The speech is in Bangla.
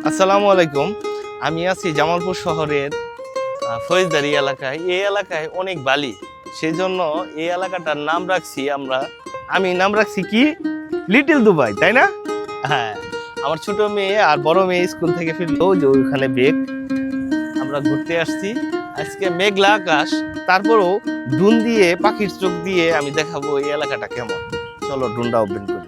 আসসালামু আলাইকুম। আমি আছি জামালপুর শহরের ফৌজদারি এলাকায়। এই এলাকায় অনেক বালি, সেই জন্য এই এলাকাটার আমি নাম রাখছি কি, লিটল দুবাই, তাই না? হ্যাঁ, আমার ছোট মেয়ে আর বড় মেয়ে স্কুল থেকে ফিরলো, যে ওইখানে বেগ আমরা ঘুরতে আসছি। আজকে মেঘলা আকাশ, তারপরেও ড্রোন দিয়ে, পাখির চোখ দিয়ে আমি দেখাবো এই এলাকাটা কেমন। চলো ড্রোনটা ওপেন করি।